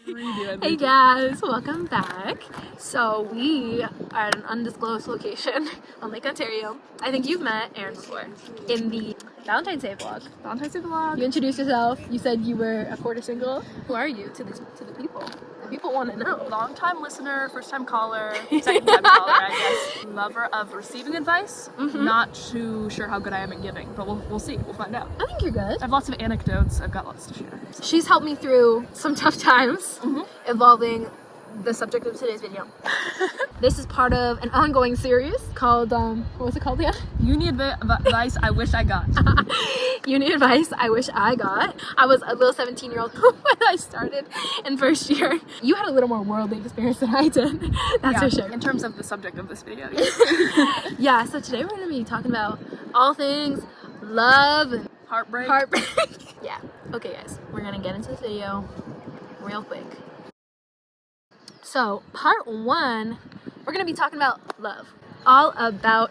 How are you doing? Hey guys, welcome back. So we are at an undisclosed location on Lake Ontario. I think you've met Aaron before in the Valentine's Day vlog. You introduced yourself. You said you were a quarter single. Who are you to the people? The people want to know. Long-time listener, first-time caller, second-time caller, I guess. Lover of receiving advice. Not too sure how good I am at giving, but we'll see. We'll find out. I think you're good. I have lots of anecdotes. I've got lots to share. She's helped me through some tough times involving the subject of today's video. This is part of an ongoing series called, what was it called again? You need advice I wish I got. You need advice I wish I got. I was a little 17-year-old when I started in first year. You had a little more worldly experience than I did. That's for sure. In terms of the subject of this video. Yeah, so today we're going to be talking about all things love and Heartbreak. Yeah. Okay guys, we're going to get into this video real quick. So, part one, we're going to be talking about love. All about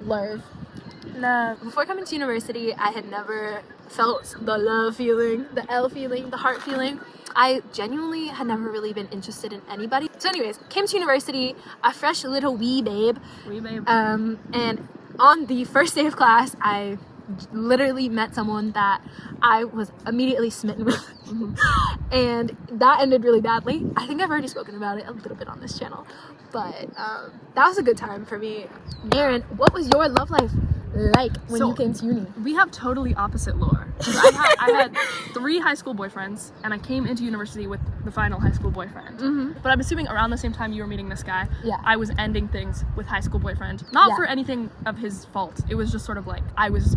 love. Before coming to university, I had never felt the love feeling, the L feeling, the heart feeling. I genuinely had never really been interested in anybody. So anyways, came to university, a fresh little wee babe. And on the first day of class, I literally met someone that I was immediately smitten with. And that ended really badly. I think I've already spoken about it a little bit on this channel, but that was a good time for me. Aaron, what was your love life like when you came to uni? We have totally opposite lore. I had 3 high school boyfriends, and I came into university with the final high school boyfriend. But I'm assuming around the same time you were meeting this guy, I was ending things with high school boyfriend. Not for anything of his fault. It was just sort of like I was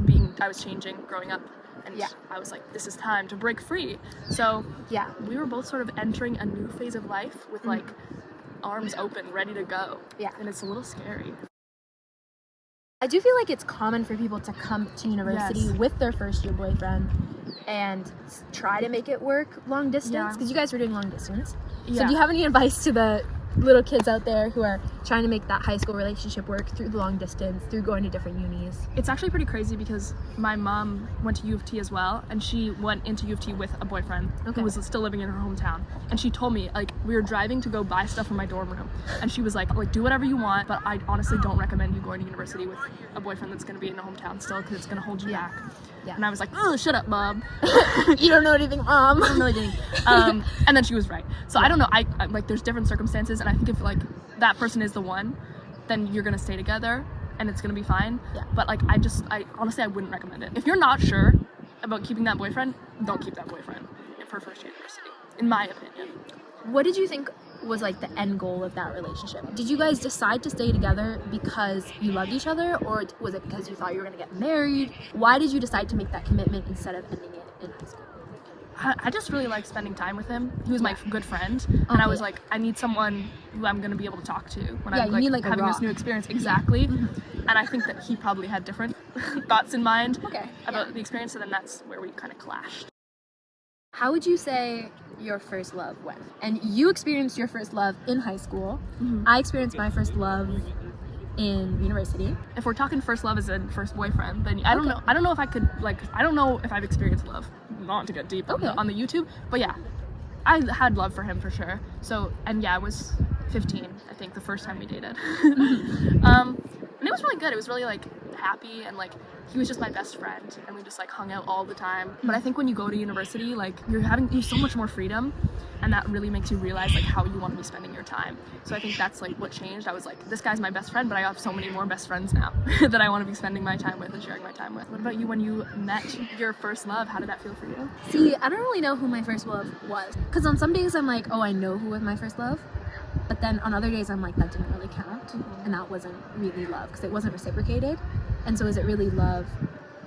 changing, growing up. And I was like, this is time to break free. So we were both sort of entering a new phase of life with like arms open, ready to go. And it's a little scary. I do feel like it's common for people to come to university with their first year boyfriend and try to make it work long distance, because you guys were doing long distance. So do you have any advice to the little kids out there who are trying to make that high school relationship work through the long distance, through going to different unis? It's actually pretty crazy because my mom went to U of T as well, and she went into U of T with a boyfriend who was still living in her hometown. And she told me, like, we were driving to go buy stuff from my dorm room, and she was like, do whatever you want, but I honestly don't recommend you going to university with a boyfriend that's going to be in the hometown still, because it's going to hold you back. And I was like, oh, shut up, Mom. You don't know anything, Mom. I don't know anything. And then she was right. So I don't know. I like, there's different circumstances, and I think if like that person is the one, then you're gonna stay together, and it's gonna be fine. But like, I honestly, I wouldn't recommend it. If you're not sure about keeping that boyfriend, don't keep that boyfriend for first year university, in my opinion. What did you think was like the end goal of that relationship? Did you guys decide to stay together because you loved each other, or was it because you thought you were gonna get married? Why did you decide to make that commitment instead of ending it in high school? I just really liked spending time with him. He was my good friend, and I was like, I need someone who I'm gonna be able to talk to when I'm like having this new experience. And I think that he probably had different thoughts in mind about the experience, so then that's where we kind of clashed. How would you say your first love went? And you experienced your first love in high school. I experienced my first love in university. If we're talking first love as in first boyfriend, then I don't know. I don't know if I could, like, I don't know if I've experienced love. Not to get deep on the YouTube, but yeah, I had love for him for sure. So, and I was 15, I think, the first time we dated. And it was really good. It was really like happy, and like he was just my best friend, and we just like hung out all the time. But I think when you go to university, like you have so much more freedom, and that really makes you realize like how you want to be spending your time. So I think that's like what changed. I was like, this guy's my best friend, but I have so many more best friends now that I want to be spending my time with and sharing my time with. What about you? When you met your first love, how did that feel for you? See, I don't really know who my first love was, because on some days I'm like, oh, I know who was my first love. But then on other days I'm like, that didn't really count, and that wasn't really love because it wasn't reciprocated. And so is it really love,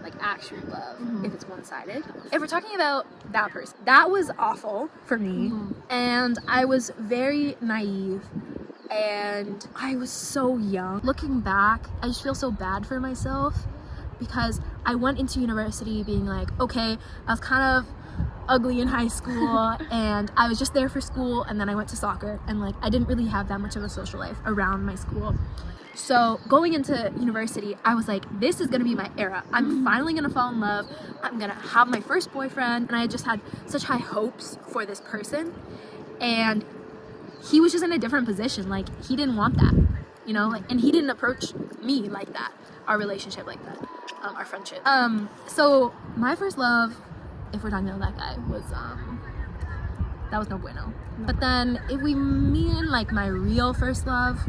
like actual love, if it's one-sided? If we're talking about that person, that was awful for me, and I was very naive, and I was so young. Looking back, I just feel so bad for myself, because I went into university being like, okay, I was kind of ugly in high school, and I was just there for school, and then I went to soccer, and like I didn't really have that much of a social life around my school. So going into university, I was like, this is gonna be my era. I'm finally gonna fall in love. I'm gonna have my first boyfriend, and I just had such high hopes for this person, and he was just in a different position. Like, he didn't want that, you know, like, and he didn't approach me like that, our relationship like that, our friendship. So my first love, if we're talking about that guy, was that was no bueno. But then if we mean like my real first love,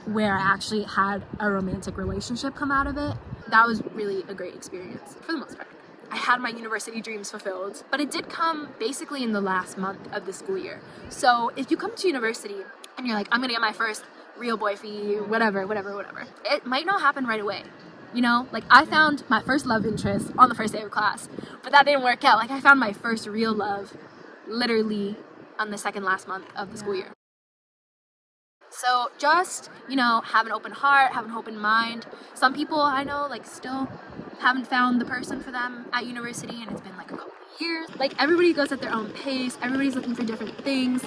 where I actually had a romantic relationship come out of it, that was really a great experience for the most part. I had my university dreams fulfilled, but it did come basically in the last month of the school year. So if you come to university and you're like, I'm gonna get my first real boyfie, whatever, it might not happen right away. You know, like I found my first love interest on the first day of class, but that didn't work out. Like I found my first real love literally on the second last month of the school year. So just, you know, have an open heart, have an open mind. Some people I know like still haven't found the person for them at university, and it's been like a couple of years. Like everybody goes at their own pace, everybody's looking for different things.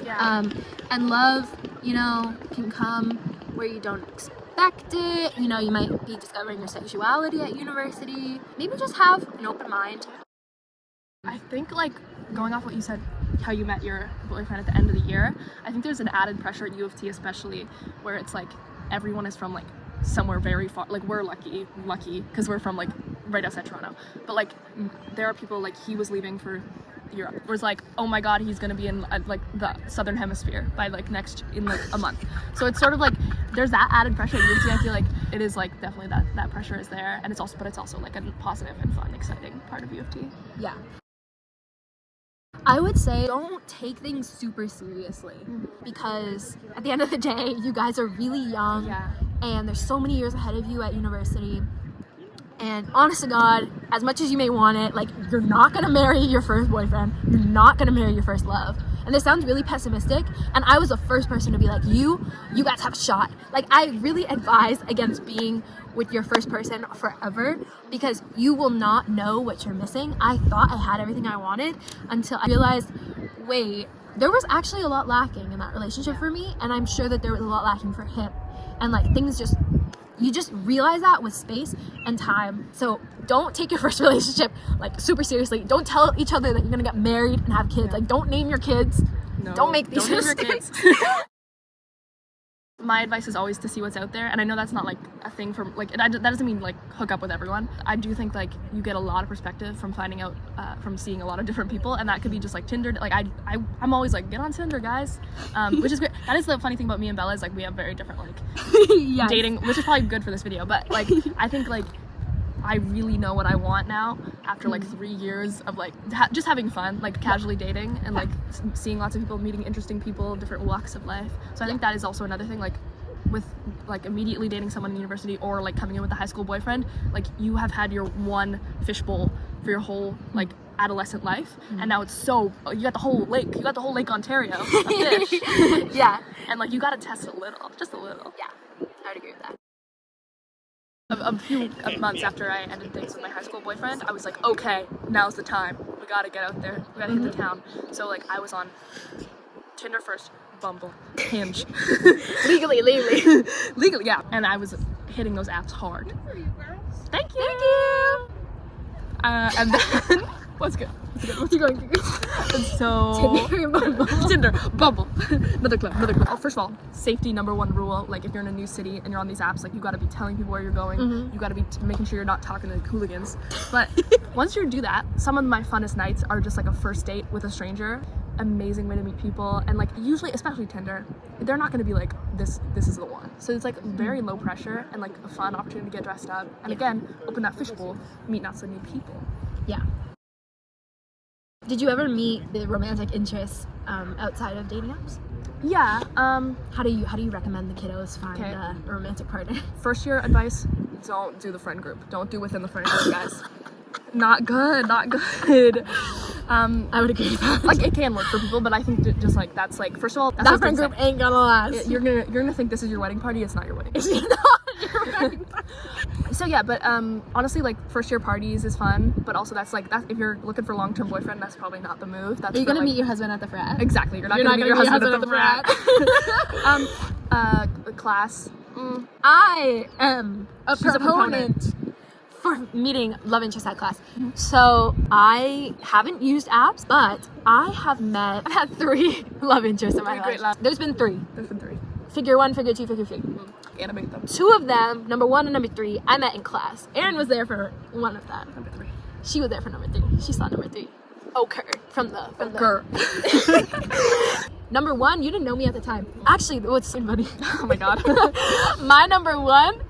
And love, you know, can come where you don't expect it. You know, you might be discovering your sexuality at university. Maybe just have an open mind. I think like going off what you said, how you met your boyfriend at the end of the year, I think there's an added pressure at uoft especially, where it's like everyone is from like somewhere very far. Like we're lucky because we're from like right outside Toronto, but like there are people like he was leaving for Europe, where it's like, oh my god, he's gonna be in like the southern hemisphere by like in like a month. So it's sort of like there's that added pressure at uoft. I feel like it is like definitely that pressure is there, and it's also like a positive and fun, exciting part of uoft. Yeah. I would say don't take things super seriously, because at the end of the day, you guys are really young, and there's so many years ahead of you at university. And honest to God, as much as you may want it, like you're not gonna marry your first boyfriend, you're not gonna marry your first love. And this sounds really pessimistic, and I was the first person to be like, you guys have a shot. Like I really advise against being with your first person forever, because you will not know what you're missing. I thought I had everything I wanted until I realized, wait, there was actually a lot lacking in that relationship for me, and I'm sure that there was a lot lacking for him. And like you just realize that with space and time. So don't take your first relationship like super seriously. Don't tell each other that you're gonna get married and have kids. Like don't name your kids. No, don't make these mistakes. My advice is always to see what's out there, and I know that's not like a thing for like that doesn't mean like hook up with everyone. I do think like you get a lot of perspective from finding out from seeing a lot of different people, and that could be just like Tinder. Like I'm always like, get on Tinder, guys, which is great. That is the funny thing about me and Bella, is like we have very different like yes. dating, which is probably good for this video, but like I think like I really know what I want now after like 3 years of like just having fun, like casually dating and like seeing lots of people, meeting interesting people, different walks of life. So I think that is also another thing, like with like immediately dating someone in university or like coming in with a high school boyfriend, like you have had your one fishbowl for your whole like adolescent life, and now it's you got the whole lake Ontario of fish. Yeah. And like you gotta test a little, just a little. Yeah, I would agree with that. A few months after I ended things with my high school boyfriend, I was like, okay, now's the time. We gotta get out there. We gotta hit the town. So like I was on Tinder first, Bumble, Hinge. legally. Legally, yeah. And I was hitting those apps hard. Thank you. And then what's good? What's going through? And so Tinder, Bumble, another club. Oh, first of all, safety #1 rule. Like if you're in a new city and you're on these apps, like you got to be telling people where you're going. You got to be making sure you're not talking to hooligans. But once you do that, some of my funnest nights are just like a first date with a stranger. Amazing way to meet people, and like usually, especially Tinder, they're not going to be like this is the one. So it's like very low pressure and like a fun opportunity to get dressed up, and again, open that fishbowl, meet not so new people. Yeah. Did you ever meet the romantic interests outside of dating apps? Yeah. How do you recommend the kiddos find a romantic partner? First year advice: don't do the friend group. Don't do within the friend group, guys. Not good. I would agree with that. Like, it can work for people, but I think that just like that's like, first of all, That friend group ain't gonna last. You're gonna think this is your wedding party. It's not your wedding party. It's not your wedding party. So yeah, but honestly, like, first year parties is fun, but also that's like, that if you're looking for a long-term boyfriend, that's probably not the move. That's Are you gonna like, meet your husband at the frat? Exactly. You're not gonna meet your husband at the frat. Class. I am a She's a proponent for meeting love interest at class. So I haven't used apps, but I've had 3 love interests in my Great life. There's been 3. There's been 3. Figure 1, figure 2, figure 3. Animate them. 2 of them, number 1 and number 3, I met in class. Erin was there for one of them. Number 3. She was there for number 3. She saw number 3. Okay, from the Girl. Number 1, you didn't know me at the time. Actually, what's so funny? Oh my god. My number 1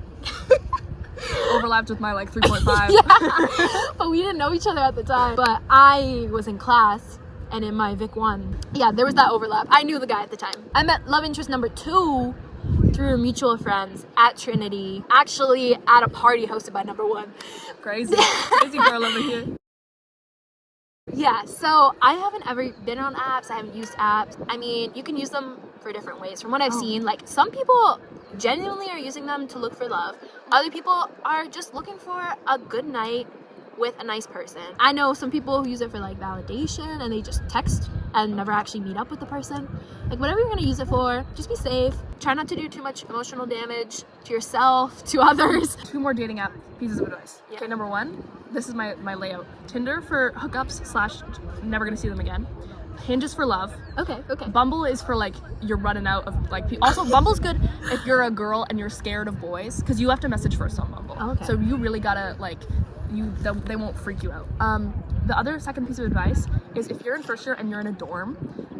overlapped with my like 3.5. Yeah, but we didn't know each other at the time. But I was in class, and in my Vic 1, yeah, there was that overlap. I knew the guy at the time. I met love interest number 2 through mutual friends at Trinity, actually at a party hosted by number 1. Crazy girl over here. Yeah, so I haven't ever been on apps. I haven't used apps. I mean, you can use them for different ways. From what I've seen, like, some people genuinely are using them to look for love. Other people are just looking for a good night with a nice person. I know some people who use it for like validation, and they just text and never actually meet up with the person. Like, whatever you're gonna use it for, just be safe. Try not to do too much emotional damage to yourself, to others. 2 more dating app pieces of advice. Yeah. Okay, number 1, this is my layout. Tinder for hookups / never gonna see them again. Hinge is for love. Okay. Bumble is for like, you're running out of like people. Also, Bumble's good if you're a girl and you're scared of boys, because you have to message first on Bumble. Oh, okay. So you really gotta like, they won't freak you out. The other second piece of advice is, if you're in first year and you're in a dorm,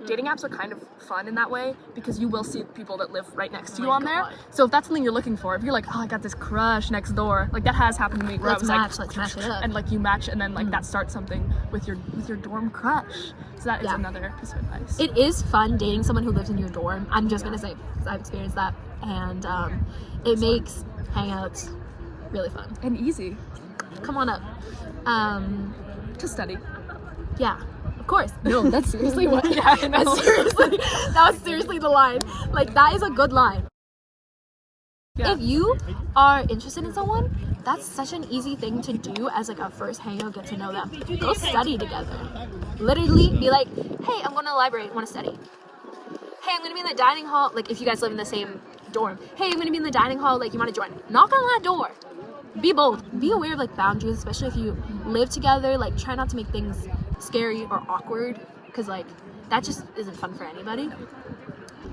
dating apps are kind of fun in that way, because you will see people that live right next to you on there. So if that's something you're looking for, if you're like, oh, I got this crush next door, like, that has happened to me, where Let's I match was like, it up. and like you match, and then like that starts something with your dorm crush. So that is another piece of advice. It is fun dating someone who lives in your dorm. I'm just gonna say, because I've experienced that, and it makes hangouts really fun and easy. Come on up. To study. Yeah, of course. No, that's seriously what. Yeah, I know. That was seriously the line. Like, that is a good line. Yeah. If you are interested in someone, that's such an easy thing to do as like a first hangout, get to know them. Go study together. Literally be like, hey, I'm going to the library, want to study. Hey, I'm going to be in the dining hall, like, if you guys live in the same dorm. Hey, I'm going to be in the dining hall, like, you want to join. Knock on that door. Be bold. Be aware of like boundaries, especially if you live together. Like, try not to make things scary or awkward, because like that just isn't fun for anybody.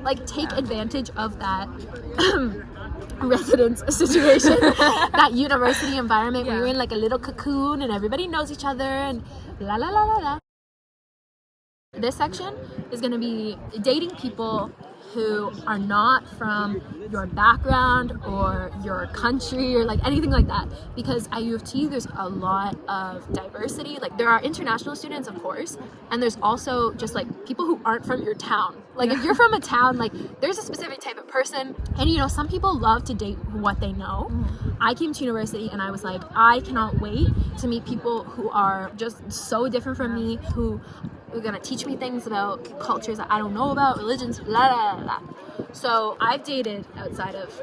Like, take advantage of that residence situation, that university environment where you're in like a little cocoon and everybody knows each other and la la la la la. This section is going to be dating people who are not from your background or your country or like anything like that, because at U of T there's a lot of diversity. Like, there are international students, of course, and there's also just like people who aren't from your town. Like, if you're from a town, like, there's a specific type of person, and you know, some people love to date what they know. I came to university and I was like, I cannot wait to meet people who are just so different from me, who are gonna teach me things about cultures that I don't know about, religions, blah, blah, blah, blah. So I've dated outside of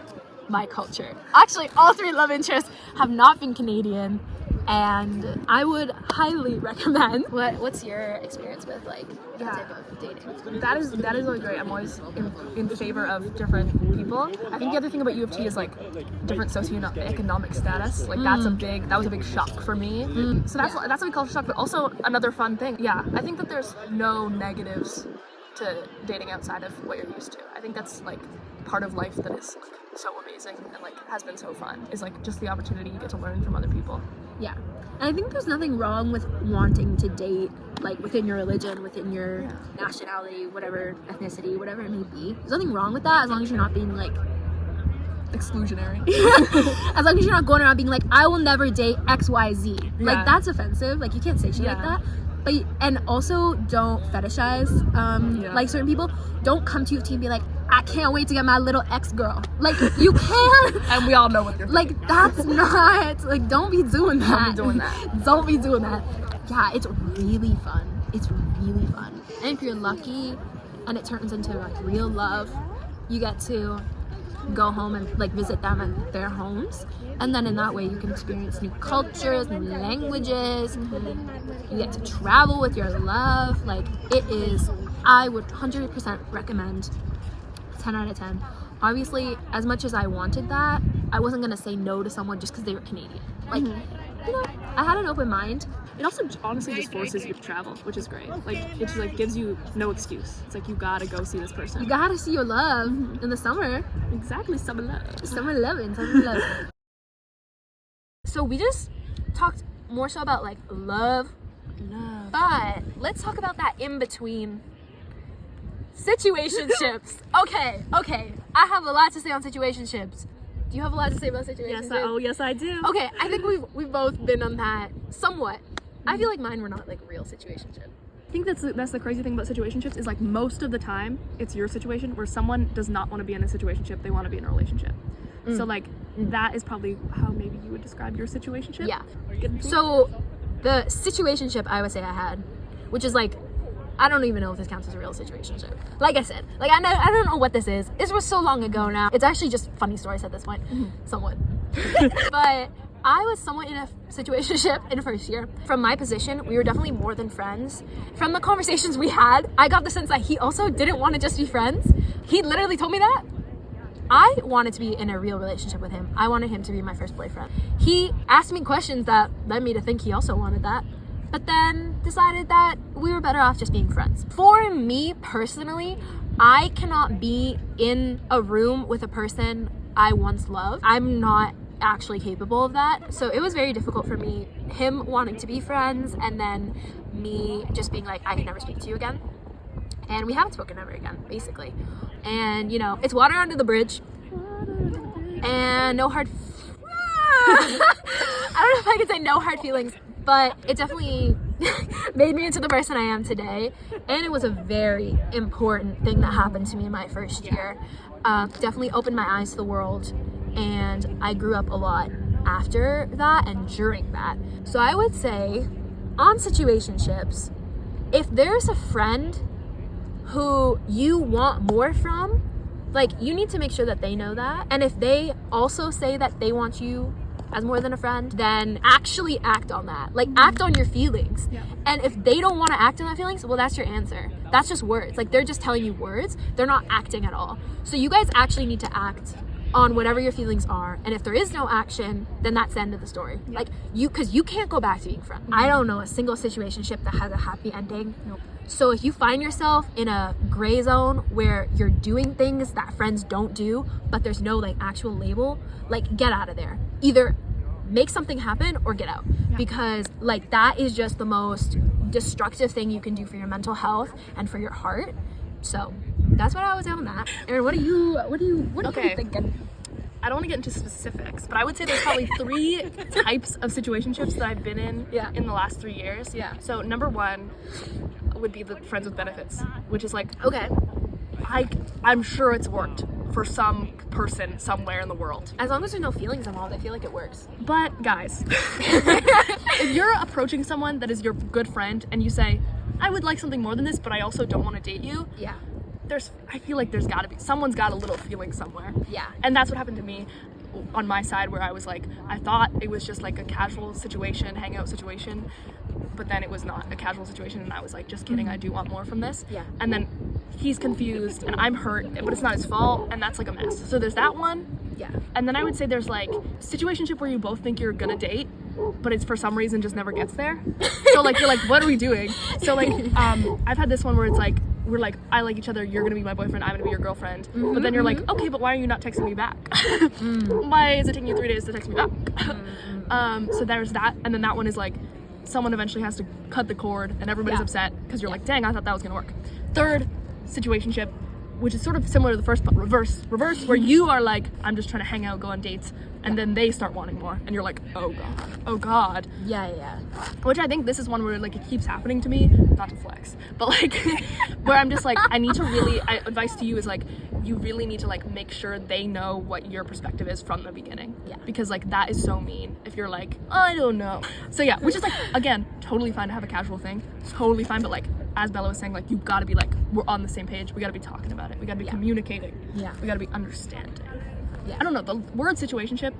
my culture. Actually, all 3 love interests have not been Canadian, and I would highly recommend. What's your experience with like that type of dating? That is really great. I'm always in favor of different people. I think the other thing about U of T is like different socioeconomic status. Like, that was a big shock for me. So that's a big culture shock, but also another fun thing. Yeah, I think that there's no negatives to dating outside of what you're used to. I think that's like part of life that is like so amazing and like has been so fun, is like just the opportunity you get to learn from other people. Yeah, and I think there's nothing wrong with wanting to date like within your religion, within your nationality, whatever ethnicity, whatever it may be. There's nothing wrong with that, as long as you're not being like exclusionary. As long as you're not going around being like, I will never date XYZ. Like, that's offensive. Like, you can't say shit like that. But, and also don't fetishize like certain people. Don't come to UT and be like, I can't wait to get my little ex girl. Like, you can't. And we all know what you're like, that's not, like, don't be doing that. Don't be doing that. Don't be doing that. Yeah, it's really fun. it's really fun. And if you're lucky and it turns into like real love, you get to go home and like visit them at their homes, and then in that way you can experience new cultures, new languages. You get to travel with your love. Like, it is, I would 100% recommend. 10 out of 10. Obviously, as much as I wanted that, I wasn't gonna say no to someone just because they were Canadian. Like, you know, I had an open mind. It also honestly just forces you to travel, which is great. Like, it just like gives you no excuse. It's like, you gotta go see this person. You gotta see your love in the summer. Exactly, summer love. Summer loving. So we just talked more so about like love, but let's talk about that in between. Situationships. Okay. I have a lot to say on situationships. Do you have a lot to say about situationships? Yes, I do. Okay, I think we've both been on that somewhat. I feel like mine were not like real situationships. I think that's the crazy thing about situationships is like most of the time it's your situation where someone does not want to be in a situationship, they want to be in a relationship. So like that is probably how maybe you would describe your situationship. Yeah. So the situationship I would say I had, which is like, I don't even know if this counts as a real situationship. Like I said, like I don't know what this is. This was so long ago now. It's actually just funny stories at this point, somewhat. But I was somewhat in a situationship in first year. From my position, we were definitely more than friends. From the conversations we had, I got the sense that he also didn't want to just be friends. He literally told me that. I wanted to be in a real relationship with him. I wanted him to be my first boyfriend. He asked me questions that led me to think he also wanted that, but then decided that we were better off just being friends. For me personally, I cannot be in a room with a person I once loved. I'm not actually capable of that. So it was very difficult for me, him wanting to be friends and then me just being like, I can never speak to you again. And we haven't spoken ever again, basically. And you know, it's water under the bridge. And no hard I don't know if I could say no hard feelings, but it definitely made me into the person I am today. And it was a very important thing that happened to me in my first year. Definitely opened my eyes to the world, and I grew up a lot after that and during that. So I would say on situationships, if there's a friend who you want more from, like, you need to make sure that they know that. And if they also say that they want you as more than a friend, then actually act on that. Like, act on your feelings. Yeah. And if they don't want to act on that feelings, well, that's your answer. That's just words. Like, they're just telling you words. They're not acting at all. So you guys actually need to act on whatever your feelings are. And if there is no action, then that's the end of the story. Yeah. Like, because you can't go back to being friends. I don't know a single situationship that has a happy ending. Nope. So if you find yourself in a gray zone where you're doing things that friends don't do, but there's no like actual label, like, get out of there. Either make something happen or get out. Yeah. Because like that is just the most destructive thing you can do for your mental health and for your heart. So that's what I was on that. Aaron, what are you thinking? I don't want to get into specifics, but I would say there's probably 3 types of situationships that I've been in in the last 3 years. Yeah. So number 1 would be the friends with benefits, which is like, okay, I'm sure it's worked for some person somewhere in the world. As long as there's no feelings involved, I feel like it works. But guys, if you're approaching someone that is your good friend and you say, I would like something more than this, but I also don't want to date you. Yeah. I feel like someone's got a little feeling somewhere. Yeah. And that's what happened to me on my side, where I was like, I thought it was just like a casual situation, hangout situation, but then it was not a casual situation, and I was like, just kidding, I do want more from this. Yeah. And then he's confused and I'm hurt, but it's not his fault, and that's like a mess. So there's that one. Yeah. And then I would say there's like situationship where you both think you're gonna date, but it's for some reason just never gets there. So like you're like, what are we doing? So like I've had this one where it's like, we're like, I like each other, you're gonna be my boyfriend, I'm gonna be your girlfriend. But then you're like, okay, but why are you not texting me back? Why is it taking you 3 days to text me back? So there's that. And then that one is like, someone eventually has to cut the cord and everybody's upset because you're like, dang, I thought that was gonna work. Third situationship which is sort of similar to the first, but reverse, where you are like, I'm just trying to hang out, go on dates, and then they start wanting more, and you're like, oh god. Yeah. Which I think this is one where like it keeps happening to me, not to flex, but like where I'm just like, I need to really, advice to you is like, you really need to like make sure they know what your perspective is from the beginning. Yeah. Because like that is so mean if you're like, I don't know. So yeah, which is like, again, totally fine to have a casual thing, totally fine, but like as Bella was saying, like you gotta be like, we're on the same page, we gotta be talking about it, we gotta be communicating, we gotta be understanding. I don't know, the word situationship,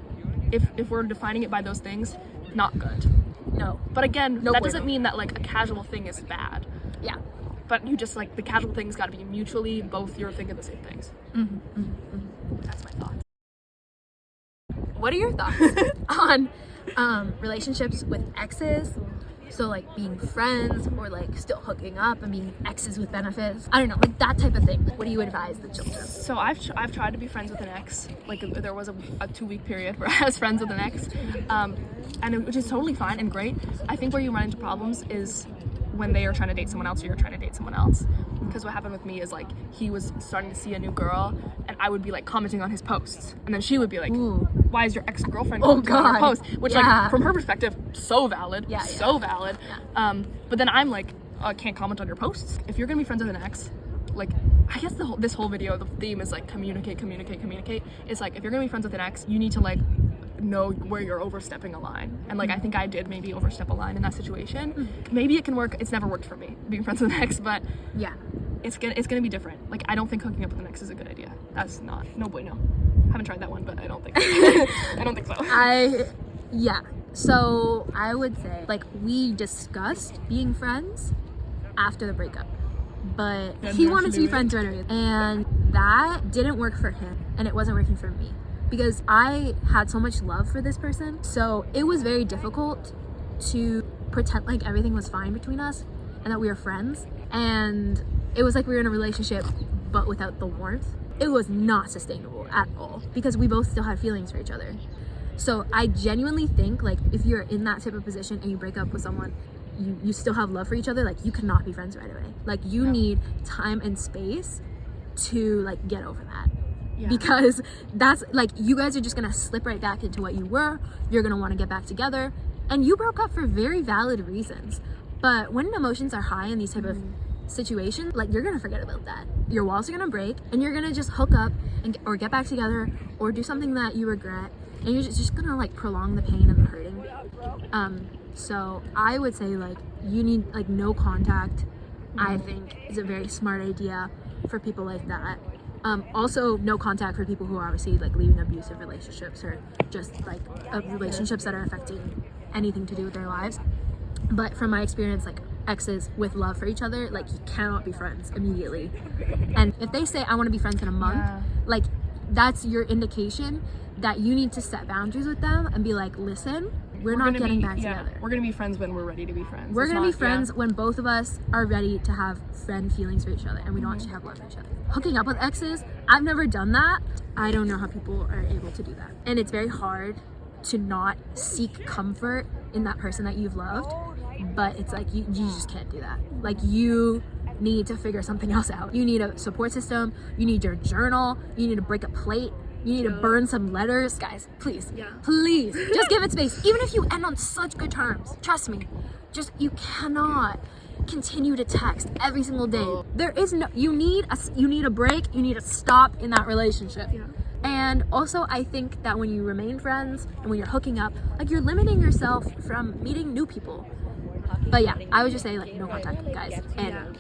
if we're defining it by those things, not good. No. But again, that doesn't mean that like a casual thing is bad. Yeah. But you just like, the casual thing's gotta be mutually, both you're thinking the same things. That's my thoughts. What are your thoughts on relationships with exes? So like being friends or like still hooking up and being exes with benefits. I don't know, like that type of thing. What do you advise the children? So I've tried to be friends with an ex. Like there was a 2-week period where I was friends with an ex, which is totally fine and great. I think where you run into problems is when they are trying to date someone else or you're trying to date someone else. Because what happened with me is like he was starting to see a new girl and I would be like commenting on his posts and then she would be like, why is your ex-girlfriend commenting on your post? Which like from her perspective, so valid, valid. But then I'm like, I can't comment on your posts. If you're gonna be friends with an ex, like I guess this whole video, the theme is like communicate. It's like if you're gonna be friends with an ex, you need to like know where you're overstepping a line, and like I think I did maybe overstep a line in that situation. Maybe it can work. It's never worked for me being friends with an ex, but it's gonna be different. Like I don't think hooking up with an ex is a good idea. That's not, no bueno. Haven't tried that one, but I don't think I don't think so. So I would say like we discussed being friends after the breakup, but he wanted to be friends right away, and that didn't work for him and it wasn't working for me. Because I had so much love for this person, so it was very difficult to pretend like everything was fine between us and that we were friends, and it was like we were in a relationship but without the warmth. It was not sustainable at all because we both still had feelings for each other. So I genuinely think like if you're in that type of position and you break up with someone, you still have love for each other, like you cannot be friends right away. Like you need time and space to like get over that. Because that's like, you guys are just gonna slip right back into what you were. You're gonna want to get back together, and you broke up for very valid reasons. But when emotions are high in these type of situations, like you're gonna forget about that. Your walls are gonna break, and you're gonna just hook up or get back together or do something that you regret, and you're just gonna like prolong the pain and the hurting. So I would say like you need like no contact. I think is a very smart idea for people like that. Also no contact for people who are obviously like leaving abusive relationships or just like relationships that are affecting anything to do with their lives. But from my experience, like exes with love for each other, like you cannot be friends immediately. And if they say I want to be friends in a month, like that's your indication that you need to set boundaries with them and be like, listen, we're not getting back together. We're gonna be friends when we're ready to be friends. We're gonna be friends when both of us are ready to have friend feelings for each other and we don't actually have love for each other. Hooking up with exes, I've never done that. I don't know how people are able to do that. And it's very hard to not seek comfort in that person that you've loved, but it's like you just can't do that. Like you need to figure something else out. You need a support system, you need your journal, you need to break a plate, you need to burn some letters. Guys, please, please, just give it space. Even if you end on such good terms, trust me, just you cannot continue to text every single day. There is no, you need a break, you need to stop in that relationship. And also I think that when you remain friends and when you're hooking up, like you're limiting yourself from meeting new people. But yeah, I would just say like no contact, guys, and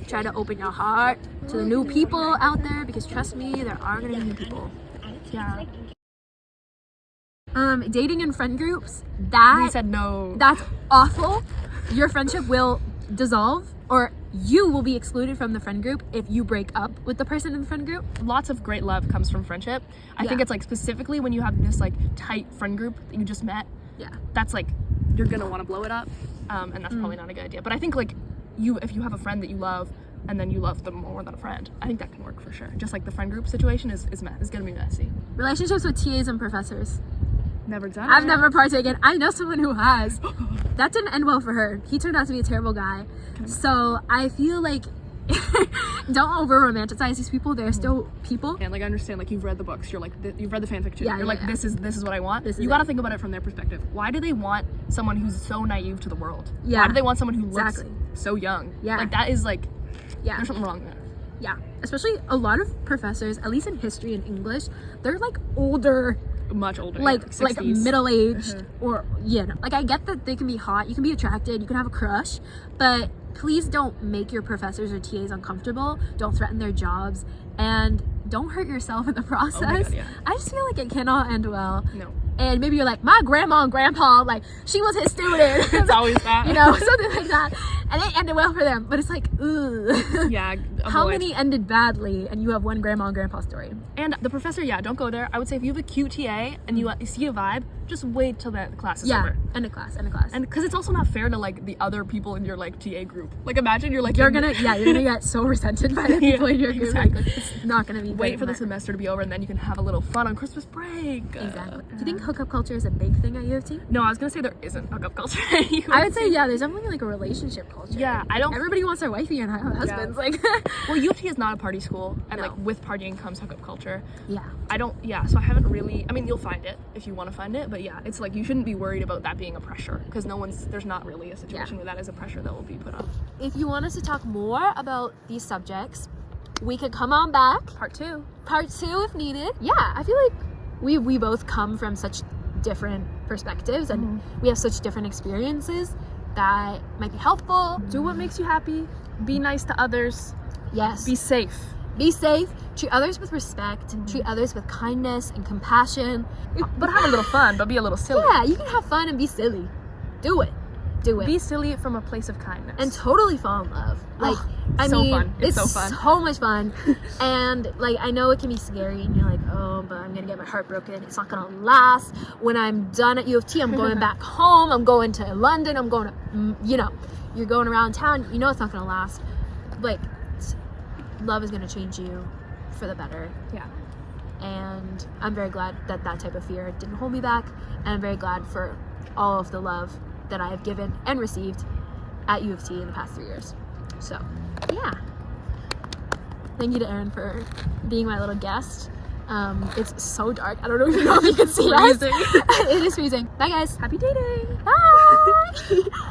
try to open your heart to the new people out there, because trust me, there are gonna be new people. Dating in friend groups, we said no. That's awful. Your friendship will dissolve, or you will be excluded from the friend group if you break up with the person in the friend group. Lots of great love comes from friendship. I think it's like specifically when you have this like tight friend group that you just met. That's like you're gonna want to blow it up, and that's probably not a good idea. But I think like if you have a friend that you love and then you love them more than a friend, I think that can work for sure. Just like the friend group situation is gonna be messy. Relationships with TAs and professors. Never done. I've never partaken. I know someone who has. That didn't end well for her. He turned out to be a terrible guy. So I feel like don't over romanticize these people. They're still people. And like I understand, like you've read the books, you're like you've read the fan fiction. Yeah, you're like this is what I want. This is you got to think about it from their perspective. Why do they want someone who's so naive to the world? Yeah. Why do they want someone who looks Exactly. so young? Yeah. Like that is like Yeah. there's something wrong there. Yeah. Especially a lot of professors, at least in history and English, they're like older, Much older. like 60s. middle-aged, or like I get that they can be hot, you can be attracted, you can have a crush, but please don't make your professors or TAs uncomfortable. Don't threaten their jobs, and don't hurt yourself in the process. Oh my God, yeah. I just feel like it cannot end well. No. And maybe you're like, my grandma and grandpa, like she was his student. It's always that. You know, something like that. And it ended well for them, but it's like, ugh. Yeah. How avoid. many ended badly, and you have one grandma and grandpa story? And the professor, yeah, don't go there. I would say if you have a cute TA and you see a vibe, just wait till the class is over. End of class. And because it's also not fair to like the other people in your like TA group. Like imagine you're like You're gonna get so resented by the people in your group. Exactly. Like, it's not gonna be Wait for the fun. semester to be over and then you can have a little fun on Christmas break. Exactly. Do you think hookup culture is a big thing at U of T? No, I was gonna say there isn't hookup culture at U of I would say T. yeah. There's definitely like a relationship culture. Yeah, I don't. Everybody wants their wifey and husbands. Like. Well, U of T is not a party school, and No. like with partying comes hookup culture. Yeah. I don't. Yeah, so I haven't really. I mean, you'll find it if you want to find it, but yeah, it's like you shouldn't be worried about that being a pressure because there's not really a situation where that is a pressure that will be put on. If you want us to talk more about these subjects, we could come on back. Part 2. Part 2 if needed. Yeah, I feel like we both come from such different perspectives and we have such different experiences that might be helpful. Do what makes you happy. Be nice to others. Yes. Be safe. Be safe. Treat others with respect. Treat others with kindness and compassion. But have a little fun, but be a little silly. Yeah, you can have fun and be silly. Do it. Do it. Be silly from a place of kindness. And totally fall in love. Like, I so mean, fun. It's so fun. so much fun. And like, I know it can be scary, and you're like, oh, but I'm gonna get my heart broken. It's not gonna last. When I'm done at U of T, I'm going back home. I'm going to London. I'm going to, you're going around town. You know it's not gonna last. Like, love is gonna change you for the better. Yeah. And I'm very glad that type of fear didn't hold me back. And I'm very glad for all of the love that I have given and received at U of T in the past 3 years. So, yeah. Thank you to Erin for being my little guest. It's so dark. I don't know if you can see us. Freezing. It is freezing. Bye, guys. Happy dating. Bye.